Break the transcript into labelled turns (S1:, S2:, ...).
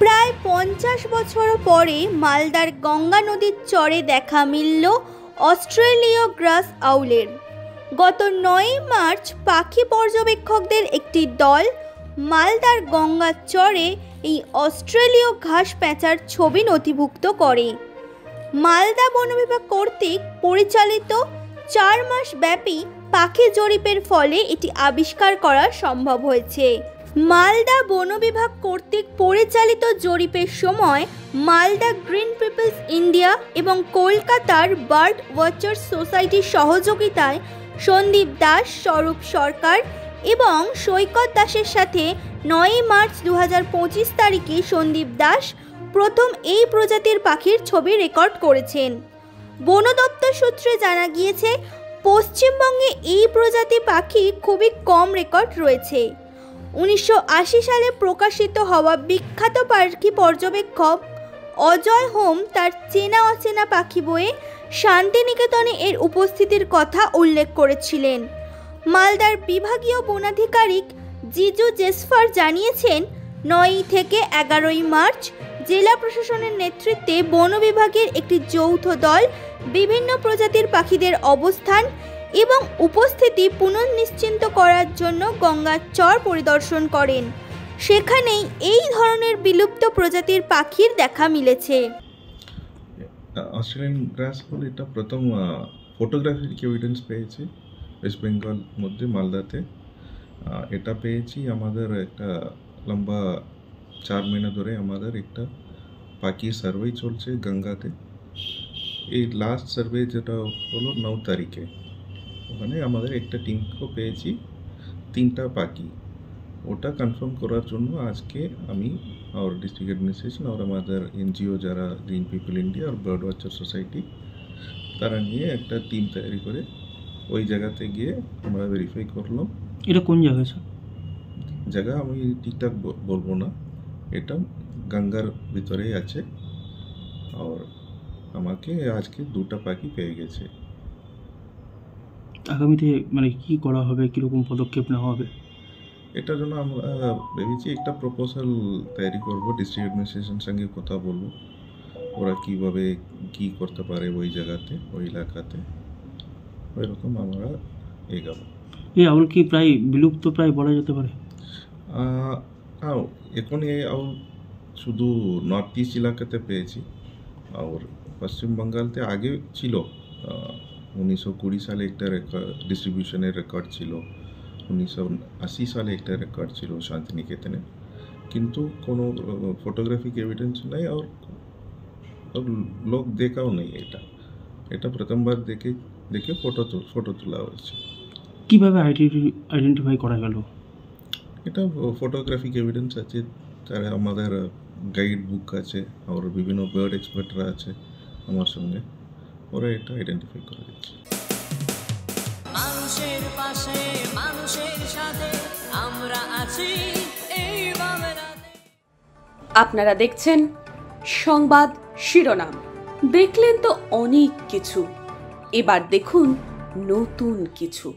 S1: প্রায় 50 বছর পরে মালদার গঙ্গা নদীর চরে দেখা মিলল অস্ট্রেলীয় গ্রাস আউলের। গত 9 মার্চ পাখি পর্যবেক্ষকদের একটি দল মালদার গঙ্গার চরে এই অস্ট্রেলীয় ঘাস প্যাঁচার ছবি নথিভুক্ত করে। মালদা বন বিভাগ কর্তৃক পরিচালিত 4 মাস ব্যাপী পাখি জরিপের ফলে এটি আবিষ্কার করা সম্ভব হয়েছে। মালদা বন বিভাগ কর্তৃক পরিচালিত জরিপের সময় মালদা গ্রিন পিপলস ইন্ডিয়া এবং কলকাতার বার্ড ওয়াচার্স সোসাইটির সহযোগিতায় সন্দীপ দাস, স্বরূপ সরকার এবং সৈকত দাসের সাথে 9 মার্চ 2025 তারিখে সন্দীপ দাস প্রথম এই প্রজাতির পাখির ছবি রেকর্ড করেছেন। বন দপ্তর সূত্রে জানা গিয়েছে, পশ্চিমবঙ্গে এই প্রজাতি পাখি খুবই কম রেকর্ড রয়েছে। 1980 সালে প্রকাশিত হওয়া বিখ্যাত পাখি পর্যবেক্ষক অজয় হোম তার চেনা অচেনা পাখি বইয়ে শান্তিনিকেতনে এর উপস্থিতির কথা উল্লেখ করেছিলেন। মালদার বিভাগীয় বনাধিকারিক জিজু জেসফার জানিয়েছেন, 9 থেকে 11 মার্চ জেলা প্রশাসনের নেতৃত্বে বন বিভাগের একটি যৌথ দল বিভিন্ন প্রজাতির পাখিদের অবস্থান এবং উপস্থিতি পুনঃনিশ্চিন্ত করার জন্য গঙ্গার চর পরিদর্শন করেন। সেখানেই এই ধরনের বিলুপ্ত প্রজাতির পাখির দেখা মিলেছে।
S2: অস্ট্রেলিয়ান গ্রাস বলে এটা প্রথম ফটোগ্রাফিক এভিডেন্স পেয়েছি ওয়েস্ট বেঙ্গল মধ্যে মালদাতে। এটা পেয়েছি আমাদের একটা লম্বা 4 মহিনা ধরে আমাদের একটা পাখি সার্ভে চলছে গঙ্গাতে। এই লাস্ট সার্ভে যেটা হলো 9 তারিখে, ওখানে আমাদের একটা টিমকেও পেয়েছি 3টা পাখি। ওটা কনফার্ম করার জন্য আজকে আমি আর ডিস্ট্রিক্ট অ্যাডমিনিস্ট্রেশন আর আমাদের এনজিও যারা গ্রিন পিপল ইন্ডিয়া আর বার্ড ওয়াচার সোসাইটি, তারা নিয়ে একটা টিম তৈরি করে ওই জায়গাতে গিয়ে আমরা ভেরিফাই করলাম।
S3: এটা কোন জায়গা স্যার?
S2: জায়গা আমি ঠিকঠাক বলবো না, এটা গঙ্গার ভিতরেই আছে। আর আমাকে আজকে 2টা পাখি পেয়ে গেছে।
S3: আগামীতে মানে কি করা হবে, কীরকম পদক্ষেপ নেওয়া হবে?
S2: এটার জন্য আমরা ভেবেছি একটা প্রপোজাল তৈরি করবো, ডিস্ট্রিক্ট অ্যাডমিনিস্ট্রেশনের সঙ্গে কথা বলবো, ওরা কীভাবে কী করতে পারে ওই জায়গাতে, ওই এলাকাতে, ওইরকম আমরা এগাবো।
S3: এই আউল কি প্রায় বিলুপ্ত প্রায় বলা যেতে পারে?
S2: এখন এই আউল শুধু নর্থ ইস্ট এলাকাতে পেয়েছি, আর পশ্চিম বাঙ্গালতে আগে ছিল। 1920 সালে একটা ডিস্ট্রিবিউশনের রেকর্ড ছিল, 1980 সালে একটা রেকর্ড ছিল শান্তিনিকেতনে, কিন্তু কোনো ফটোগ্রাফিক এভিডেন্স নেই আর লোক দেখাও নেই। এটা প্রথমবার দেখে ফটো তোলা হয়েছে।
S3: কীভাবে আইডেন্টিফাই করা গেল?
S2: এটা ফটোগ্রাফিক এভিডেন্স আছে, তারা আমাদের গাইড বুক আছে আর বিভিন্ন বার্ড এক্সপার্টরা আছে আমার সঙ্গে, ওরা এটা আইডেন্টিফাই করে দিচ্ছে।
S4: মানুষের পাশে মানুষের সাথে আমরা আছি এই বাংলাতে।
S5: আপনারা দেখছেন সংবাদ শিরোনাম। দেখলেন তো অনেক কিছু, এবার দেখুন নতুন কিছু।